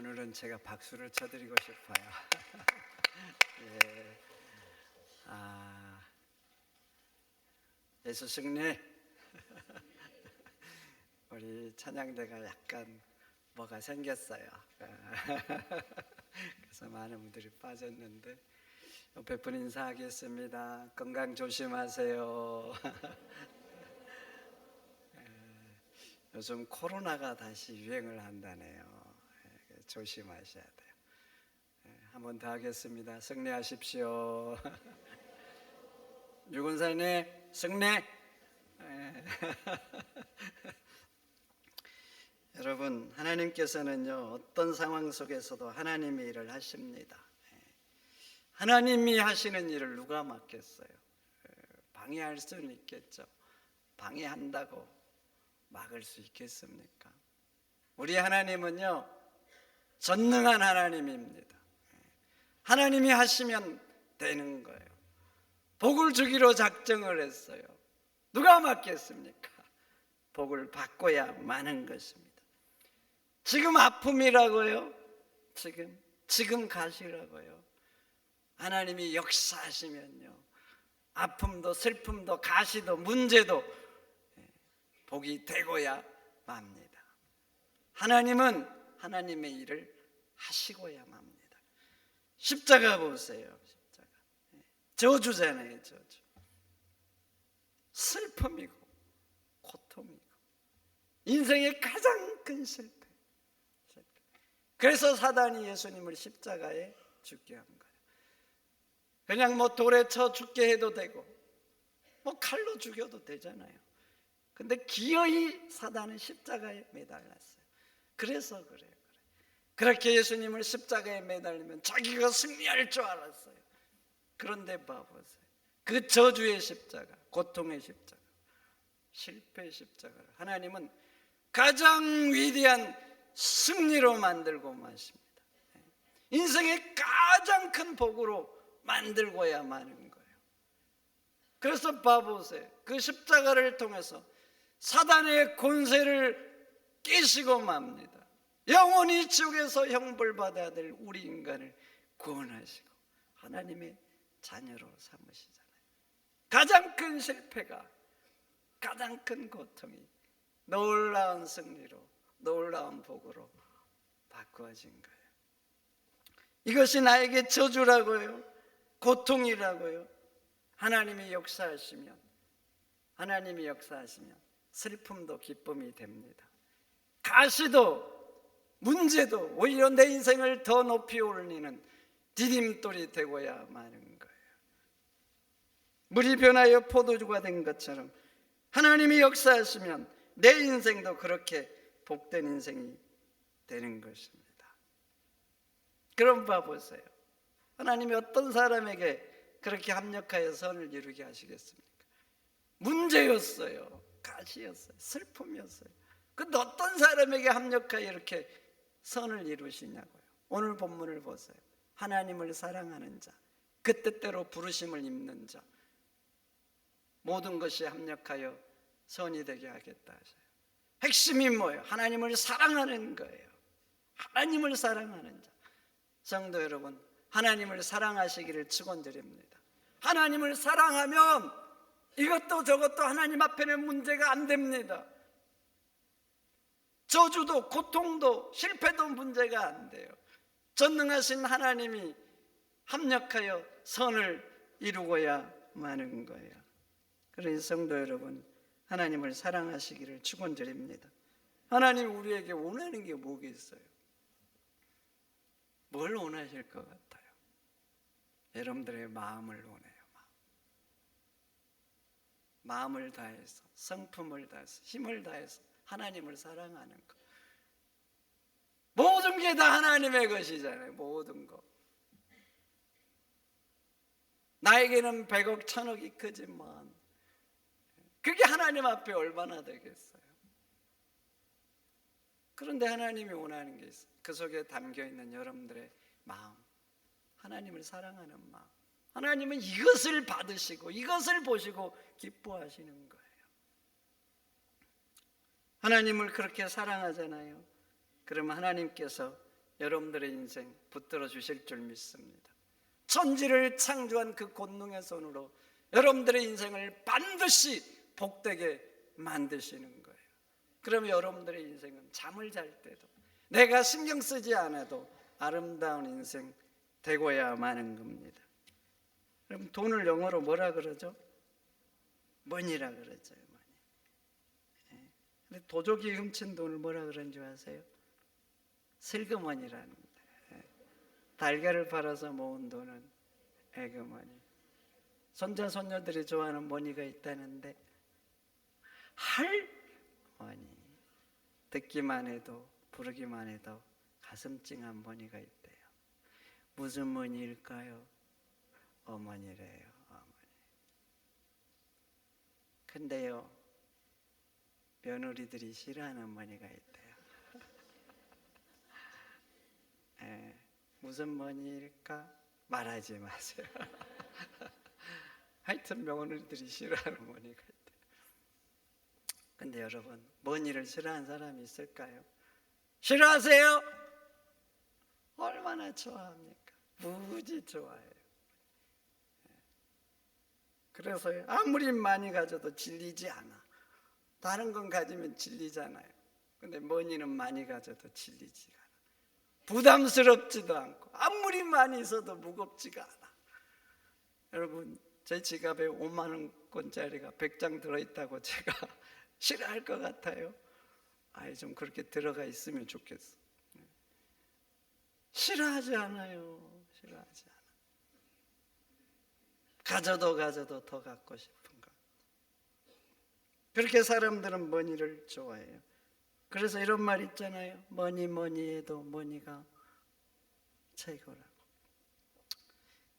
오늘은 제가 박수를 쳐드리고 싶어요. 예. 예수 승리. 우리 찬양대가 약간 뭐가 생겼어요. 그래서 많은 분들이 빠졌는데 옆에 분 인사하겠습니다. 건강 조심하세요. 요즘 코로나가 다시 유행을 한다네요. 조심하셔야 돼요. 한 번 더 하겠습니다. 승리하십시오. 유군사님 승리. 여러분, 하나님께서는요 어떤 상황 속에서도 하나님의 일을 하십니다. 하나님이 하시는 일을 누가 막겠어요? 방해할 수는 있겠죠. 방해한다고 막을 수 있겠습니까? 우리 하나님은요 전능한 하나님입니다. 하나님이 하시면 되는 거예요. 복을 주기로 작정을 했어요. 누가 막겠습니까? 복을 받고야 마는 것입니다. 지금 아픔이라고요? 지금 가시라고요? 하나님이 역사하시면요 아픔도 슬픔도 가시도 문제도 복이 되고야 맙니다. 하나님은 하나님의 일을 하시고야 맙니다. 십자가 보세요. 십자가 저주잖아요. 저주. 슬픔이고 고통이고 인생의 가장 큰 실패. 그래서 사단이 예수님을 십자가에 죽게 한 거예요. 그냥 뭐 돌에 쳐 죽게 해도 되고 뭐 칼로 죽여도 되잖아요. 근데 기어이 사단은 십자가에 매달렸어요. 그래서 그래요. 그렇게 예수님을 십자가에 매달리면 자기가 승리할 줄 알았어요. 그런데 봐보세요. 그 저주의 십자가, 고통의 십자가, 실패의 십자가를 하나님은 가장 위대한 승리로 만들고 마십니다. 인생의 가장 큰 복으로 만들고야 마는 거예요. 그래서 봐보세요. 그 십자가를 통해서 사단의 권세를 깨시고 맙니다. 영원히 지옥에서 형벌받아야 될 우리 인간을 구원하시고 하나님의 자녀로 삼으시잖아요. 가장 큰 실패가, 가장 큰 고통이 놀라운 승리로, 놀라운 복으로 바꾸어진 거예요. 이것이 나에게 저주라고요? 고통이라고요? 하나님이 역사하시면 슬픔도 기쁨이 됩니다. 가시도 문제도 오히려 내 인생을 더 높이 올리는 디딤돌이 되고야 마는 거예요. 물이 변하여 포도주가 된 것처럼 하나님이 역사하시면 내 인생도 그렇게 복된 인생이 되는 것입니다. 그럼 봐보세요. 하나님이 어떤 사람에게 그렇게 합력하여 선을 이루게 하시겠습니까? 문제였어요. 가시였어요. 슬픔이었어요. 근데 어떤 사람에게 합력하여 이렇게 선을 이루시냐고요. 오늘 본문을 보세요. 하나님을 사랑하는 자, 그 뜻대로 부르심을 입는 자, 모든 것이 합력하여 선이 되게 하겠다 하셔요. 핵심이 뭐예요? 하나님을 사랑하는 거예요. 하나님을 사랑하는 자. 성도 여러분, 하나님을 사랑하시기를 축원드립니다. 하나님을 사랑하면 이것도 저것도 하나님 앞에는 문제가 안 됩니다. 저주도 고통도 실패도 문제가 안 돼요. 전능하신 하나님이 합력하여 선을 이루고야 마는 거예요. 그래서 성도 여러분, 하나님을 사랑하시기를 축원드립니다. 하나님 우리에게 원하는 게 뭐겠어요? 뭘 원하실 것 같아요? 여러분들의 마음을 원해요. 마음을 다해서, 성품을 다해서, 힘을 다해서 하나님을 사랑하는 것. 모든 게 다 하나님의 것이잖아요. 모든 것. 나에게는 100억, 1000억이 크지만 그게 하나님 앞에 얼마나 되겠어요? 그런데 하나님이 원하는 게 있어요. 그 속에 담겨있는 여러분들의 마음, 하나님을 사랑하는 마음. 하나님은 이것을 받으시고 이것을 보시고 기뻐하시는 거예요. 하나님을 그렇게 사랑하잖아요. 그러면 하나님께서 여러분들의 인생 붙들어 주실 줄 믿습니다. 천지를 창조한 그 권능의 손으로 여러분들의 인생을 반드시 복되게 만드시는 거예요. 그러면 여러분들의 인생은 잠을 잘 때도 내가 신경 쓰지 않아도 아름다운 인생 되고야 마는 겁니다. 그럼 돈을 영어로 뭐라 그러죠? 머니라 그러죠. 머니. 근데 도적이 훔친 돈을 뭐라 그러는 줄 아세요? 슬그머니라는 거예요. 달걀을 팔아서 모은 돈은 에그머니. 손자 손녀들이 좋아하는 머니가 있다는데 할머니. 듣기만 해도 부르기만 해도 가슴 찡한 머니가 있대요. 무슨 머니일까요? 어머니래요. 어머니. 근데요, 며느리들이 싫어하는 머니가 있대요. 무슨 머니일까? 말하지 마세요. 하여튼 며느리들이 싫어하는 머니가 있대요. 근데 여러분, 머니를 싫어하는 사람이 있을까요? 싫어하세요? 얼마나 좋아합니까? 무지 좋아해요. 그래서 아무리 많이 가져도 질리지 않아. 다른 건 가지면 질리잖아요. 근데 머니는 많이 가져도 질리지가 않아. 부담스럽지도 않고 아무리 많이 있어도 무겁지가 않아. 여러분, 제 지갑에 5만 원짜리가 100장 들어있다고 제가 싫어할 것 같아요? 아예 좀 그렇게 들어가 있으면 좋겠어. 싫어하지 않아요. 싫어하지 않아. 가져도 더 갖고 싶은 것. 그렇게 사람들은 머니를 좋아해요. 그래서 이런 말 있잖아요. 뭐니 해도 머니가 최고라고.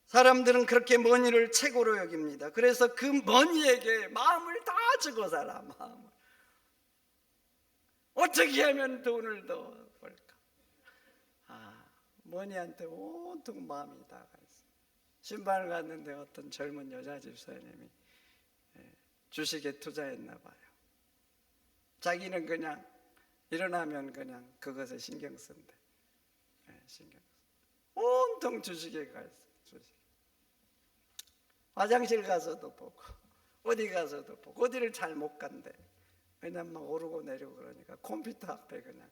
사람들은 그렇게 머니를 최고로 여깁니다. 그래서 그 머니에게 마음을 다 주고 살아. 마음을. 어떻게 하면 돈을 더 벌까? 머니한테 온통 마음이 다 가 있어. 신발을 갔는데 어떤 젊은 여자 집사님이 주식에 투자했나 봐요. 자기는 그냥 일어나면 그냥 그것에 신경 쓴대. 신경 써. 온통 주식에 가 있어. 주식. 화장실 가서도 보고 어디 가서도 보고 어디를 잘 못 간대. 왜냐면 막 오르고 내리고 그러니까 컴퓨터 앞에 그냥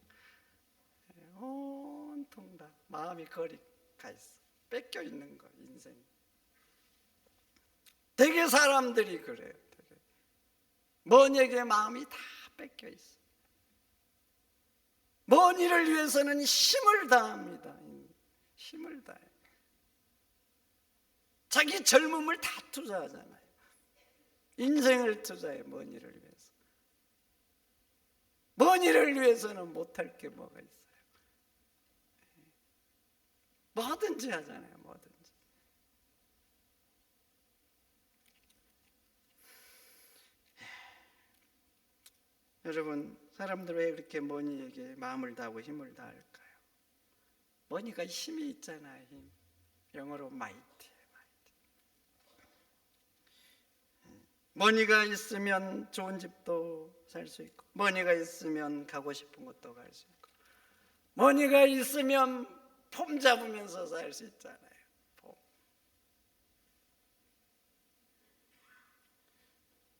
온통 다 마음이 거리 가 있어. 뺏겨 있는 거 인생. 되게 사람들이 그래요. 되게. 머니에게 마음이 다 뺏겨 있어. 머니를 위해서는 힘을 다합니다. 힘을 다해. 자기 젊음을 다 투자하잖아요. 인생을 투자해 머니를 위해서. 머니를 위해서는 못할 게 뭐가 있어요? 뭐든지 하잖아요. 뭐든지. 여러분, 사람들 왜 그렇게 머니에게 마음을 다하고 힘을 다할까요? 머니가 힘이 있잖아요. 힘. 영어로 mighty. 머니가 있으면 좋은 집도 살 수 있고, 머니가 있으면 가고 싶은 곳도 갈 수 있고, 머니가 있으면 폼 잡으면서 살 수 있잖아요. 폼.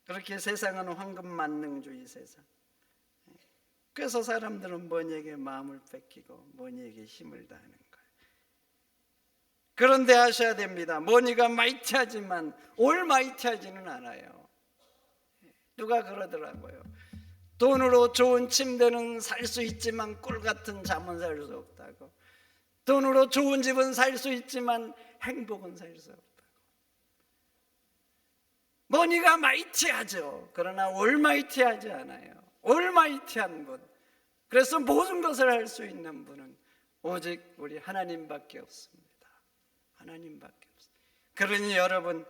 그렇게 세상은 황금만능주의 세상. 그래서 사람들은 머니에게 마음을 뺏기고 머니에게 힘을 다하는 거예요. 그런데 아셔야 됩니다. 머니가 마이티하지만 올마이티하지는 않아요. 누가 그러더라고요. 돈으로 좋은 침대는 살 수 있지만 꿀 같은 잠은 살 수 없다고. 돈으로 좋은 집은 살 수 있지만 행복은 살 수 없다고. 머니가 마이티하죠. 그러나 올마이티하지 않아요. 올마이티한 분. 그래서 모든 것을 할 수 있는 분은 오직 우리 하나님밖에 없습니다. 하나님밖에 없습니다. 그러니 여러분,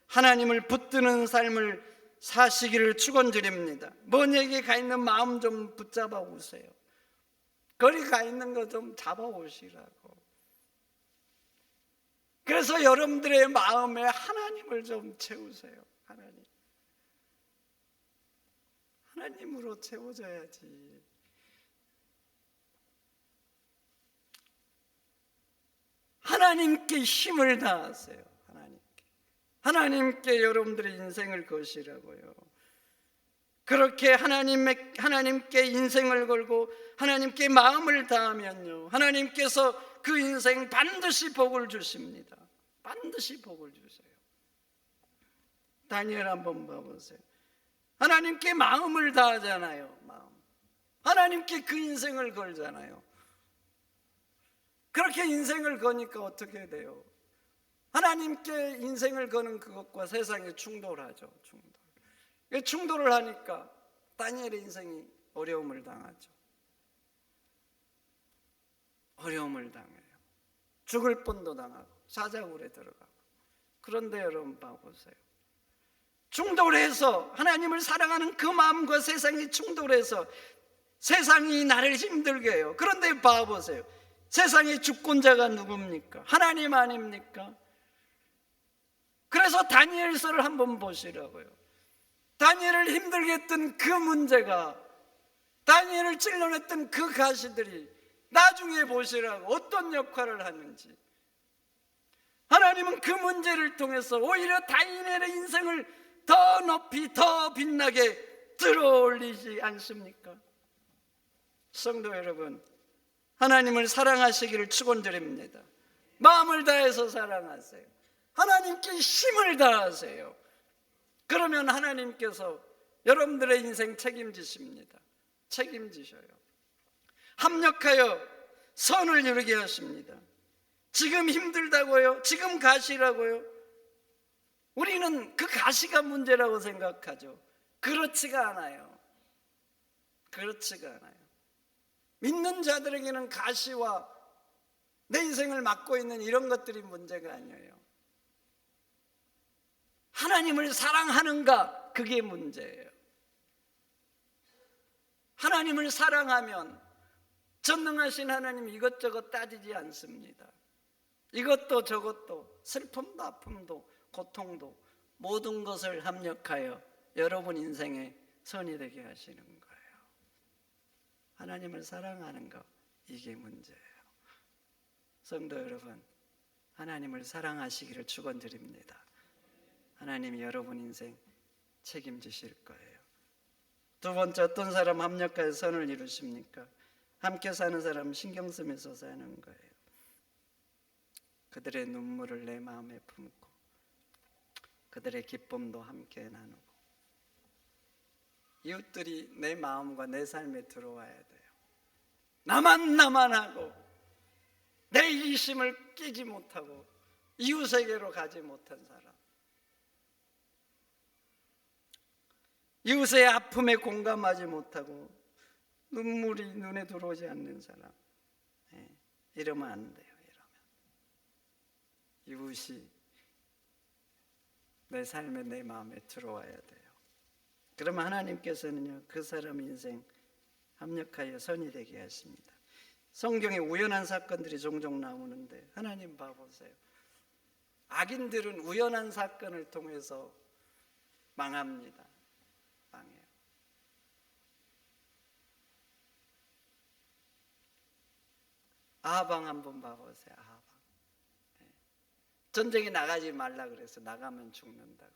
하나님을 붙드는 삶을 사시기를 축원드립니다. 머니에게 가 있는 마음 좀 붙잡아 오세요. 거기 가 있는 거 좀 잡아 오시라고. 그래서 여러분들의 마음에 하나님을 좀 채우세요. 하나님으로 채워져야지. 하나님께 힘을 다하세요. 하나님께 여러분들의 인생을 거시라고요. 그렇게 하나님께 인생을 걸고 하나님께 마음을 다하면요, 하나님께서 그 인생 반드시 복을 주십니다. 반드시 복을 주세요. 다니엘 한번 봐보세요. 하나님께 마음을 다하잖아요. 하나님께 그 인생을 걸잖아요. 그렇게 인생을 거니까 어떻게 돼요? 하나님께 인생을 거는 그것과 세상에 충돌하죠. 충돌을 하니까 다니엘의 인생이 어려움을 당하죠. 어려움을 당해요. 죽을 뻔도 당하고 사자굴에 들어가고. 그런데 여러분 봐보세요. 충돌해서 하나님을 사랑하는 그 마음과 세상이 충돌해서 세상이 나를 힘들게 해요. 그런데 봐보세요. 세상의 주권자가 누굽니까? 하나님 아닙니까? 그래서 다니엘서를 한번 보시라고요. 다니엘을 힘들게 했던 그 문제가, 다니엘을 찔러냈던 그 가시들이 나중에 보시라고 어떤 역할을 하는지. 하나님은 그 문제를 통해서 오히려 다니엘의 인생을 더 높이 더 빛나게 들어올리지 않습니까? 성도 여러분, 하나님을 사랑하시기를 축원드립니다. 마음을 다해서 사랑하세요. 하나님께 힘을 다하세요. 그러면 하나님께서 여러분들의 인생 책임지십니다. 책임지셔요. 합력하여 선을 이루게 하십니다. 지금 힘들다고요? 지금 가시라고요? 우리는 그 가시가 문제라고 생각하죠. 그렇지가 않아요. 그렇지가 않아요. 믿는 자들에게는 가시와 내 인생을 맡고 있는 이런 것들이 문제가 아니에요. 하나님을 사랑하는가? 그게 문제예요. 하나님을 사랑하면 전능하신 하나님 이것저것 따지지 않습니다. 이것도 저것도, 슬픔도 아픔도 고통도 모든 것을 합력하여 여러분 인생에 선이 되게 하시는 거예요. 하나님을 사랑하는 것, 이게 문제예요. 성도 여러분, 하나님을 사랑하시기를 축원드립니다. 하나님이 여러분 인생 책임지실 거예요. 두 번째, 어떤 사람 합력하여 선을 이루십니까? 함께 사는 사람 신경 쓰면서 사는 거예요. 그들의 눈물을 내 마음에 품고 그들의 기쁨도 함께 나누고, 이웃들이 내 마음과 내 삶에 들어와야 돼요. 나만 하고 내 이심을 끼지 못하고 이웃에게로 가지 못한 사람, 이웃의 아픔에 공감하지 못하고 눈물이 눈에 들어오지 않는 사람, 이러면 안 돼요. 이웃이 내 삶에 내 마음에 들어와야 돼요. 그러면 하나님께서는요, 그 사람 인생 합력하여 선이 되게 하십니다. 성경에 우연한 사건들이 종종 나오는데 하나님 봐보세요. 악인들은 우연한 사건을 통해서 망합니다. 망해요. 아하방 한번 봐보세요. 아하방. 전쟁에 나가지 말라 그래서 나가면 죽는다고.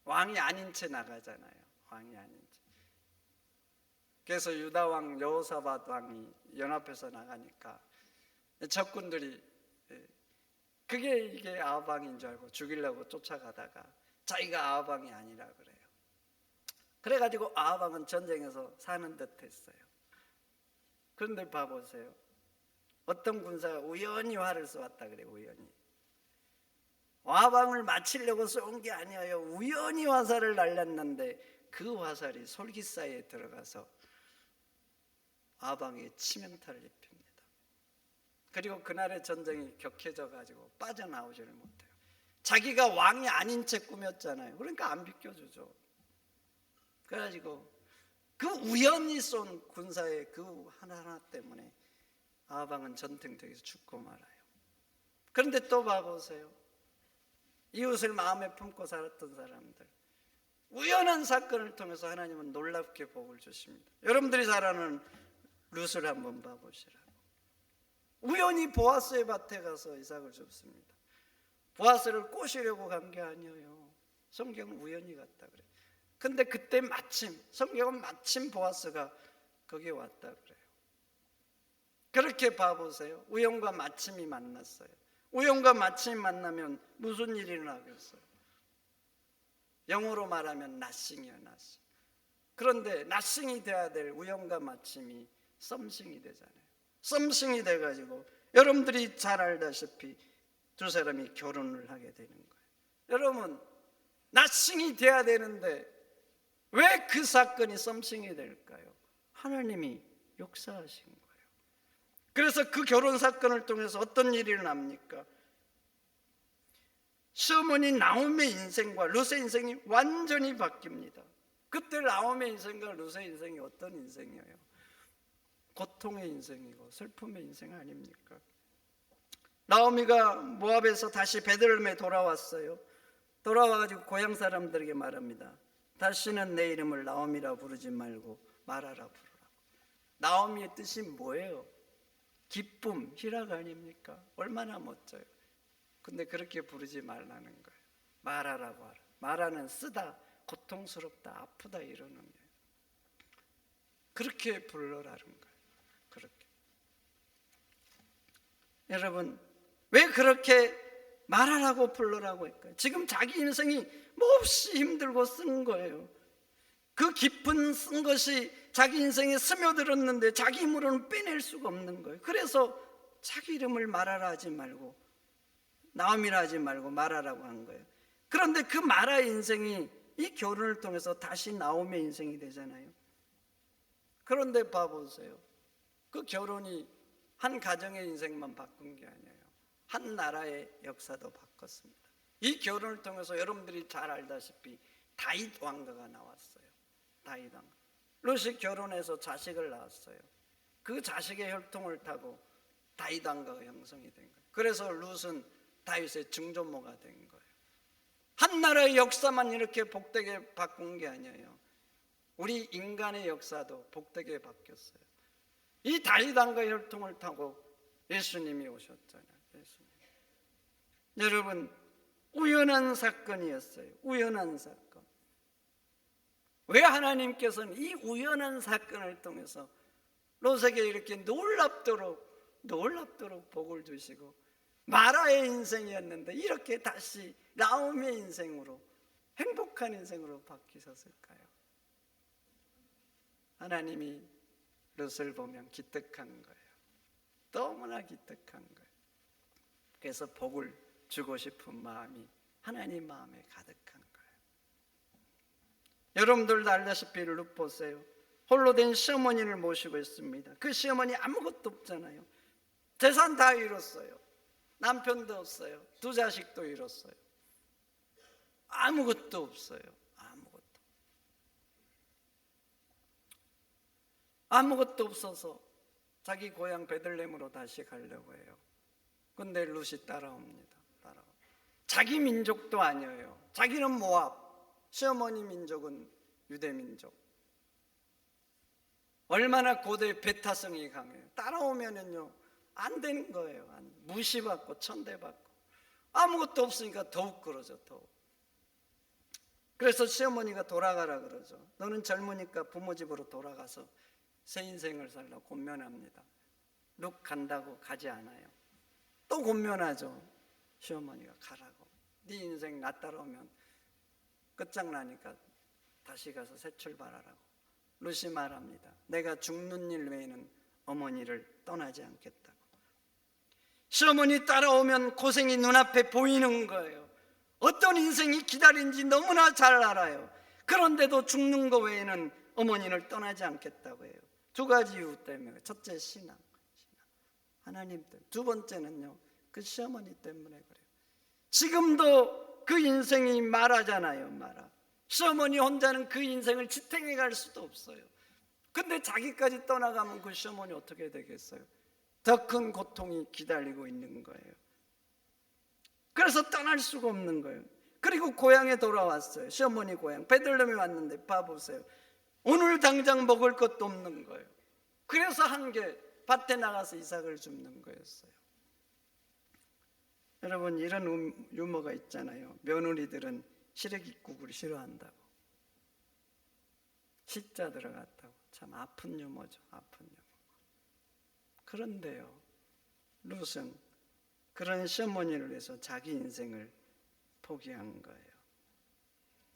왕이 아닌 채 나가잖아요. 왕이 아닌 채. 그래서 유다 왕 여호사밧 왕이 연합해서 나가니까 적군들이 이게 아하방인 줄 알고 죽이려고 쫓아가다가 자기가 아하방이 아니라 그래요. 그래가지고 아하방은 전쟁에서 사는 듯 했어요. 그런데 봐보세요. 어떤 군사가 우연히 활을 쏘았다 그래요. 우연히. 아하방을 맞추려고 쏜 게 아니에요. 우연히 화살을 날렸는데 그 화살이 솔깃사이에 들어가서 아하방에 치명타를 입힙니다. 그리고 그날의 전쟁이 격해져 가지고 빠져나오지를 못해요. 자기가 왕이 아닌 채 꾸몄잖아요. 그러니까 안 비켜주죠. 그래가지고 그 우연히 쏜 군사의 그 하나하나 때문에 아하방은 전쟁터에서 죽고 말아요. 그런데 또 봐보세요. 이웃을 마음에 품고 살았던 사람들, 우연한 사건을 통해서 하나님은 놀랍게 복을 주십니다. 여러분들이 잘 아는 룻을 한번 봐보시라고. 우연히 보아스의 밭에 가서 이삭을 줍습니다. 보아스를 꼬시려고 간 게 아니에요. 성경은 우연히 갔다 그래요. 근데 그때 성경은 마침 보아스가 거기에 왔다 그래요. 그렇게 봐보세요. 우연과 마침이 만났어요. 우연과 마침이 만나면 무슨 일이 일어나겠어요? 영어로 말하면 nothing이에요, nothing. 그런데 nothing이 돼야 될 우연과 마침이 something이 되잖아요. something이 돼가지고 여러분들이 잘 알다시피 두 사람이 결혼을 하게 되는 거예요. 여러분, nothing이 돼야 되는데 왜 그 사건이 something이 될까요? 하나님이 역사하신 거예요. 그래서 그 결혼 사건을 통해서 어떤 일이 일어납니까? 시어머니 나오미의 인생과 룻의 인생이 완전히 바뀝니다. 그때 나오미의 인생과 룻의 인생이 어떤 인생이에요? 고통의 인생이고 슬픔의 인생 아닙니까? 나오미가 모압에서 다시 베들레헴에 돌아왔어요. 돌아와가지고 고향 사람들에게 말합니다. 다시는 내 이름을 나오미라 부르지 말고 마라라 부르라고. 나오미의 뜻이 뭐예요? 기쁨, 희락 아닙니까? 얼마나 멋져요. 근데 그렇게 부르지 말라는 거예요. 마라라고 하라. 마라는 쓰다, 고통스럽다, 아프다 이러는 거예요. 그렇게 불러라는 거예요. 그렇게. 여러분, 왜 그렇게 말하라고 불러라고 할까요? 지금 자기 인생이 몹시 힘들고 쓴 거예요. 그 깊은 쓴 것이 자기 인생에 스며들었는데 자기 힘으로는 빼낼 수가 없는 거예요. 그래서 자기 이름을 말하라 하지 말고 나오미라 하지 말고 마라라고 한 거예요. 그런데 그 마라의 인생이 이 결혼을 통해서 다시 나오미의 인생이 되잖아요. 그런데 봐보세요. 그 결혼이 한 가정의 인생만 바꾼 게 아니에요. 한 나라의 역사도 바꿨습니다. 이 결혼을 통해서 여러분들이 잘 알다시피 다윗 왕가가 나왔어요. 다윗 왕가. 룻이 결혼해서 자식을 낳았어요. 그 자식의 혈통을 타고 다윗 왕가가 형성이 된 거예요. 그래서 룻은 다윗의 증조모가 된 거예요. 한 나라의 역사만 이렇게 복되게 바꾼 게 아니에요. 우리 인간의 역사도 복되게 바뀌었어요. 이 다윗 왕가의 혈통을 타고 예수님이 오셨잖아요. 예수님. 여러분, 우연한 사건이었어요. 우연한 사건. 왜 하나님께서는 이 우연한 사건을 통해서 롯에게 이렇게 놀랍도록 복을 주시고 마라의 인생이었는데 이렇게 다시 나오미의 인생으로 행복한 인생으로 바뀌셨을까요? 하나님이 롯을 보면 기특한 거예요. 너무나 기특한 거예요. 그래서 복을 주고 싶은 마음이 하나님 마음에 가득한 거예요. 여러분들도 알다시피 룻 보세요. 홀로 된 시어머니를 모시고 있습니다. 그 시어머니 아무것도 없잖아요. 재산 다 잃었어요. 남편도 없어요. 두 자식도 잃었어요. 아무것도 없어요. 아무것도 없어서 자기 고향 베들레헴으로 다시 가려고 해요. 근데 룻이 따라옵니다. 자기 민족도 아니에요. 자기는 모압, 시어머니 민족은 유대 민족. 얼마나 고대 배타성이 강해요. 따라오면은요 안 되는 거예요. 무시받고 천대받고 아무것도 없으니까 더욱 그러죠. 더욱. 그래서 시어머니가 돌아가라 그러죠. 너는 젊으니까 부모 집으로 돌아가서 새 인생을 살라고 권면합니다. 룩 간다고 가지 않아요. 또 권면하죠. 시어머니가 가라고. 네 인생 나 따라오면 끝장나니까 다시 가서 새 출발하라고. 룻이 말합니다. 내가 죽는 일 외에는 어머니를 떠나지 않겠다고. 시어머니 따라오면 고생이 눈앞에 보이는 거예요. 어떤 인생이 기다린지 너무나 잘 알아요. 그런데도 죽는 거 외에는 어머니를 떠나지 않겠다고 해요. 두 가지 이유 때문에. 첫째 신앙. 하나님 때문에. 두 번째는요 그 시어머니 때문에 그래요. 지금도 그 인생이 마라잖아요. 마라. 시어머니 혼자는 그 인생을 지탱해 갈 수도 없어요. 근데 자기까지 떠나가면 그 시어머니 어떻게 되겠어요? 더 큰 고통이 기다리고 있는 거예요. 그래서 떠날 수가 없는 거예요. 그리고 고향에 돌아왔어요. 시어머니 고향 베들레헴에 왔는데 봐보세요. 오늘 당장 먹을 것도 없는 거예요. 그래서 한 게 밭에 나가서 이삭을 줍는 거였어요. 여러분, 이런 유머가 있잖아요. 며느리들은 시래기국을 싫어한다고. 시자 들어갔다고. 참 아픈 유머죠. 아픈 유머. 그런데요, 룻은 그런 시어머니를 위해서 자기 인생을 포기한 거예요.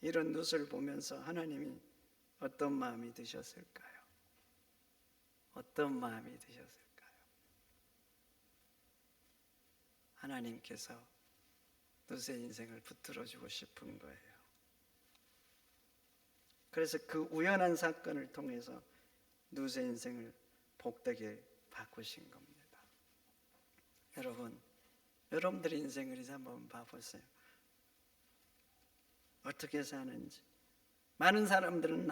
이런 룻을 보면서 하나님이 어떤 마음이 드셨을까요? 어떤 마음이 드셨을까요? 하나님께서 룻의 인생을 붙들어주고 싶은 거예요. 그래서 그 우연한 사건을 통해서 룻의 인생을 복되게 바꾸신 겁니다. 여러분, 여러분들의 인생을 이제 한번 봐보세요. 어떻게 사는지. 많은 사람들은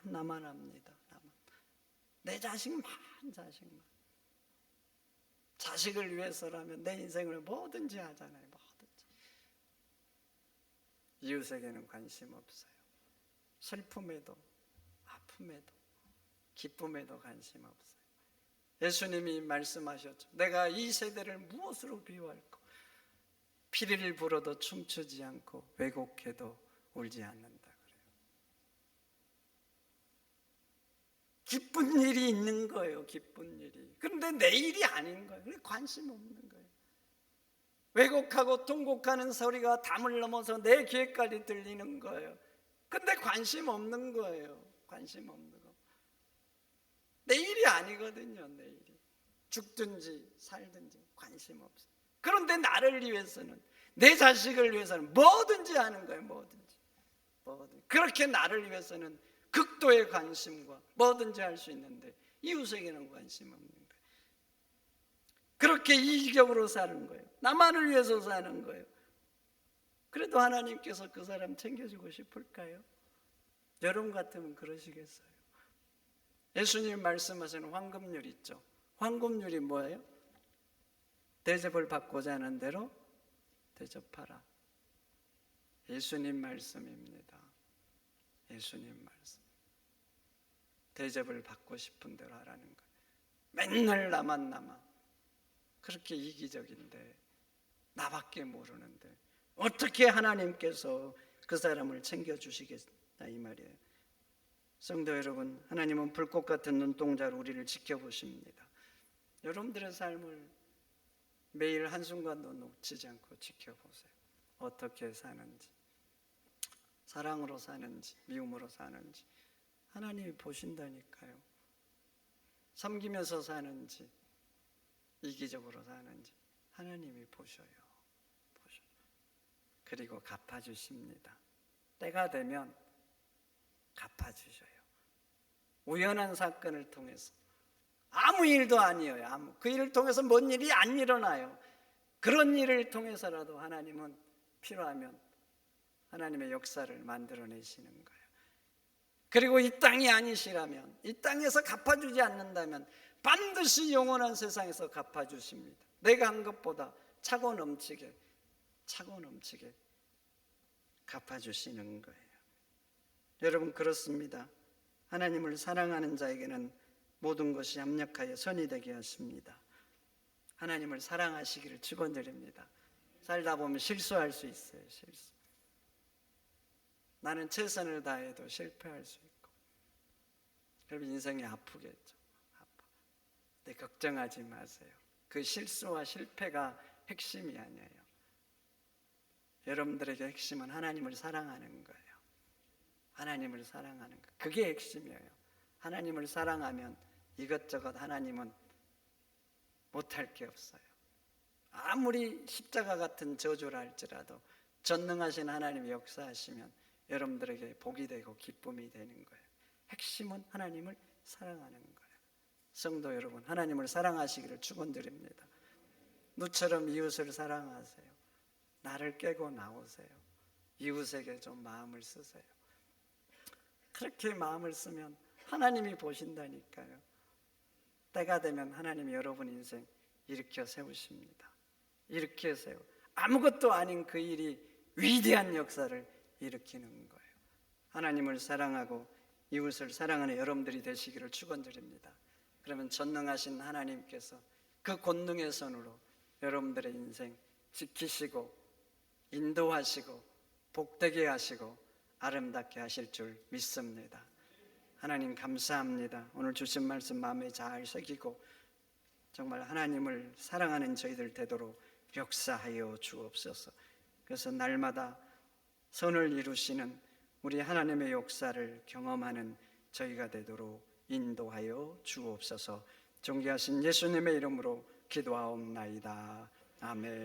나만 합니다. 내 자식만. 자식을 위해서라면 내 인생을 뭐든지 하잖아요. 뭐든지. 이웃에게는 관심 없어요. 슬픔에도, 아픔에도, 기쁨에도 관심 없어요. 예수님이 말씀하셨죠. 내가 이 세대를 무엇으로 비유할까? 피리를 불어도 춤추지 않고 왜곡해도 울지 않는다 그래요. 기쁜 일이 있는 거예요. 기쁜 일이. 그런데 내 일이 아닌 거예요. 관심 없는 거예요. 왜곡하고 통곡하는 소리가 담을 넘어서 내 귀에까지 들리는 거예요. 근데 관심 없는 거예요. 관심 없는 거. 내 일이 아니거든요. 내 일이. 죽든지 살든지 관심 없어요. 그런데 나를 위해서는, 내 자식을 위해서는 뭐든지 하는 거예요. 뭐든지. 그렇게 나를 위해서는 극도의 관심과 뭐든지 할 수 있는데 이웃에게는 관심 없는 거예요. 그렇게 이기적으로 사는 거예요. 나만을 위해서 사는 거예요. 그래도 하나님께서 그 사람 챙겨주고 싶을까요? 여러분 같으면 그러시겠어요? 예수님 말씀하시는 황금률 있죠. 황금률이 뭐예요? 대접을 받고자 하는 대로 대접하라. 예수님 말씀입니다. 예수님 말씀. 대접을 받고 싶은 대로 하라는 거예요. 맨날 나만 그렇게 이기적인데, 나밖에 모르는데 어떻게 하나님께서 그 사람을 챙겨주시겠다 이 말이에요. 성도 여러분, 하나님은 불꽃 같은 눈동자로 우리를 지켜보십니다. 여러분들의 삶을 매일 한순간도 놓치지 않고 지켜보세요. 어떻게 사는지, 사랑으로 사는지, 미움으로 사는지 하나님이 보신다니까요. 섬기면서 사는지, 이기적으로 사는지 하나님이 보셔요. 그리고 갚아주십니다. 때가 되면 갚아주셔요. 우연한 사건을 통해서, 아무 일도 아니에요. 그 일을 통해서 뭔 일이 안 일어나요. 그런 일을 통해서라도 하나님은 필요하면 하나님의 역사를 만들어내시는 거예요. 그리고 이 땅이 아니시라면, 이 땅에서 갚아주지 않는다면 반드시 영원한 세상에서 갚아주십니다. 내가 한 것보다 차고 넘치게 갚아주시는 거예요. 여러분, 그렇습니다. 하나님을 사랑하는 자에게는 모든 것이 합력하여 선이 되게 하십니다. 하나님을 사랑하시기를 축원드립니다. 살다 보면 실수할 수 있어요. 실수. 나는 최선을 다해도 실패할 수 있고, 여러분 인생이 아프겠죠. 아파. 근데 걱정하지 마세요. 그 실수와 실패가 핵심이 아니에요. 여러분들에게 핵심은 하나님을 사랑하는 거예요. 하나님을 사랑하는 거. 그게 핵심이에요. 하나님을 사랑하면 이것저것 하나님은 못할 게 없어요. 아무리 십자가 같은 저주를 할지라도 전능하신 하나님이 역사하시면 여러분들에게 복이 되고 기쁨이 되는 거예요. 핵심은 하나님을 사랑하는 거예요. 성도 여러분, 하나님을 사랑하시기를 축원드립니다. 누처럼 이웃을 사랑하세요. 나를 깨고 나오세요. 이웃에게 좀 마음을 쓰세요. 그렇게 마음을 쓰면 하나님이 보신다니까요. 때가 되면 하나님이 여러분 인생 일으켜 세우십니다. 일으켜 세워. 아무것도 아닌 그 일이 위대한 역사를 일으키는 거예요. 하나님을 사랑하고 이웃을 사랑하는 여러분들이 되시기를 축원드립니다. 그러면 전능하신 하나님께서 그 권능의 손으로 여러분들의 인생 지키시고 인도하시고 복되게 하시고 아름답게 하실 줄 믿습니다. 하나님 감사합니다. 오늘 주신 말씀 마음에 잘 새기고 정말 하나님을 사랑하는 저희들 되도록 역사하여 주옵소서. 그래서 날마다 선을 이루시는 우리 하나님의 역사를 경험하는 저희가 되도록 인도하여 주옵소서. 존귀하신 예수님의 이름으로 기도하옵나이다. 아멘.